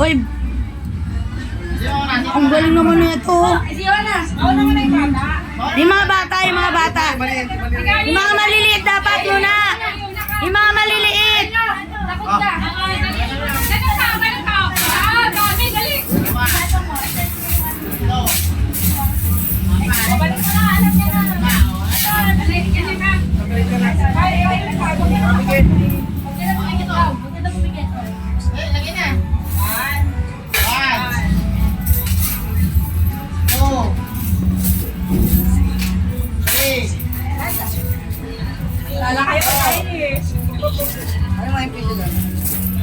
Uy, Sino na? Sino ang na? galing naman nito. Si Ona. Ako naman ay bata. Yung mga bata, yung mga bata. Yung mga maliliit dapat muna. Yung mga maliliit. Takot ka. Ganun ka, ganun ka. Dami, dali. Ito. Balik mo na, alam niya na. Dali, kasi ka. Eh, lagyan na. One. Two. Three. Lala kayo pa tayo eh.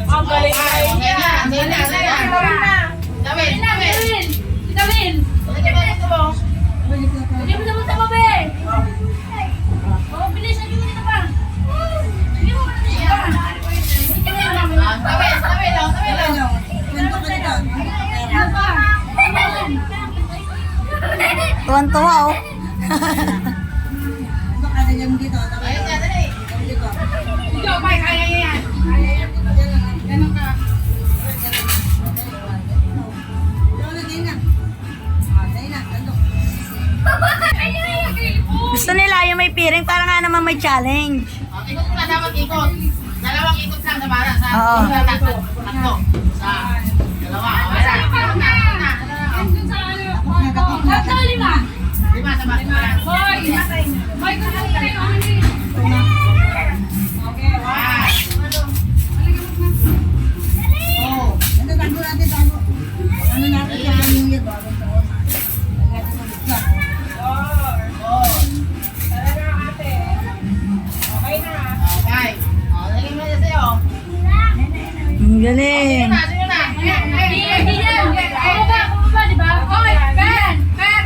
Ang galing Okay kayo niya. na. Okay na. Okay na. Gawin na. Dawin. Win, Dawin. Win. Lagyan mo dito mo. Hindi mo sabot sa babe. Oh, bilis, lagi mo dito pa. Lagi mo dito pa. Dawin. Dawin lang. Dawin lang. Ano pa? Tuwan-tuwa oh. Ayun na. Dali. Ikaw, Mike, kaya niya yan. Ganun ka. Gusto nila yung may piring para nga naman may challenge. Ikot mo na. Dapat ikot. Dalawang ikot lang sa bara. Sa Oo. tatlo. Sa dalawa. Okay na. Parang na. Andun sa ano. Tatlo, lima. Lima sa bara. Boy. Boy, kung ano kayo, hindi. One. Two. Four. Talaga ate. Okay na. Okay. Lagyan mo na sa'yo. Ang galing. Sino na? Hindi yan. Bumaba, di ba? Oy, Ben! Ben!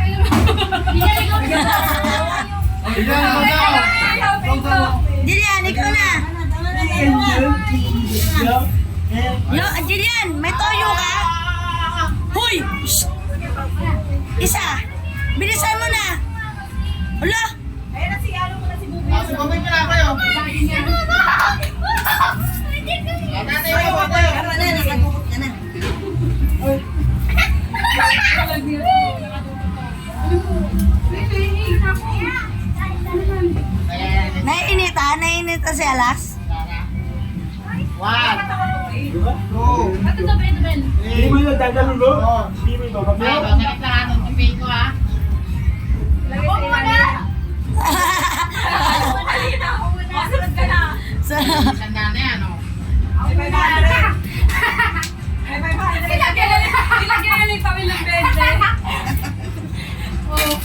Hindi yan, ikaw na. Jillian, ikaw na. Yo, Jillian, may toyo ka? Hoy! Shh! Isa! Bilisan mo na! Hala! Ayun na si ano mo na si Bubi. Subukin mo na kayo. Tatay mo, tatay. Naiinita? Naiinita si Alas? One. Two. Ito to, Ben, Ben. Three. Hindi mo yung dadalo, no? Four. Hindi mo ito. Kasi, Five. Sakit lang atong tipin ko ha. Ako muna. Masunod ka na. So, Sanda na yan, oh. Ay, bye bye. Ay, bye bye. Ilagyan na yung pamilyang bente. Oh.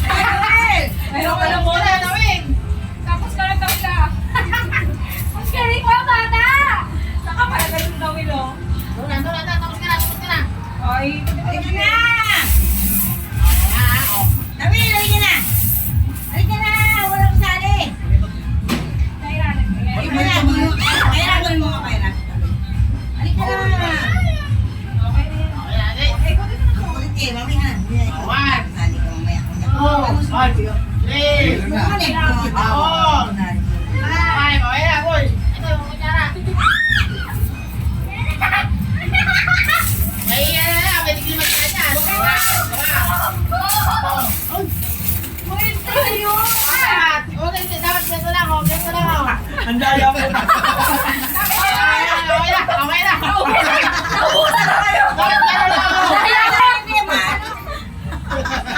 Ayoko na Muna, muna. tawin. Tapos ka lang tapos ka. Mas kaya ko, bata! Saka pala ganun daw ilo. Doon na. Tapos ka na, tapos ka na. Ay, ito na. Okay na, ha, oh. Okay na, di. One. Two. Three. Four. Five. Okay na, boy. Ito yung kutsara. Ay, yan na, pwede kayo magkanya. Dapat ganito lang, oh. Ganito lang, oh. ang daya mo. Okay na. Naubusan na kayo. Dapat ganito lang, oh.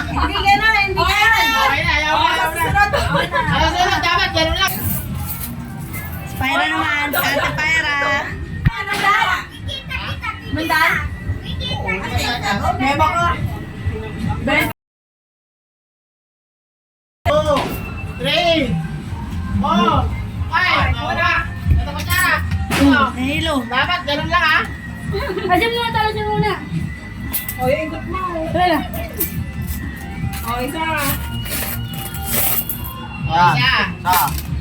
Hindi gano'n, hindi gano'n. Okay na, ayaw na. Susunod, dapat ganun lang. Pyra naman. Si Ate Pyra. Mandan? Mema ka. Two, three, four, five. Okay na. Ito kutsara. Ito. Hello. Dapat ganun lang, ha. Asim muna, talo siya muna. O, yung ingot mo. Wala. O, isa. Isa.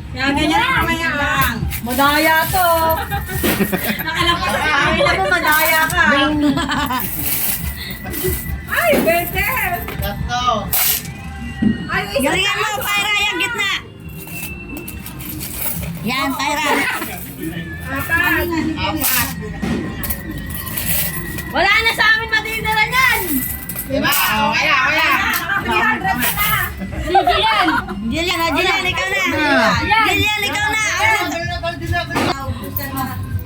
Kaya ganyan ang mamaya lang. Madaya to. Nakalapas sa kanila mo, madaya ka. Ay, bete. Tatlo. Ay, isa. Galingan mo, Pyra. Yan, gitna. Yan, Pyra. Apat. Apat. Wala na sa amin matitira niyan. Diba? Okay na, okay na. Jillian. Jillian, ikaw na. Jillian, ikaw na.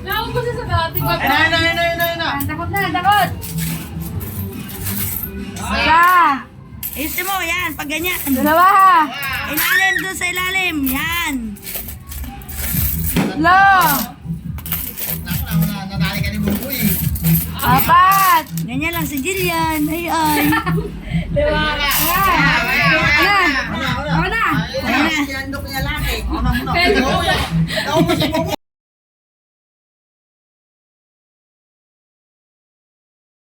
Naubos na sa dati. Ayun na. Takot na, takot. Ayusin mo, yan, pag ganyan. Dalawa. Ilalim doon sa ilalim, yan. Tatlo. Nadali ka ni Buboy. Apat. Ganyan lang si Jillian. Ay. Diba? Ano? Ako na. Ano? Pwede po ba? Naubos si Buboy.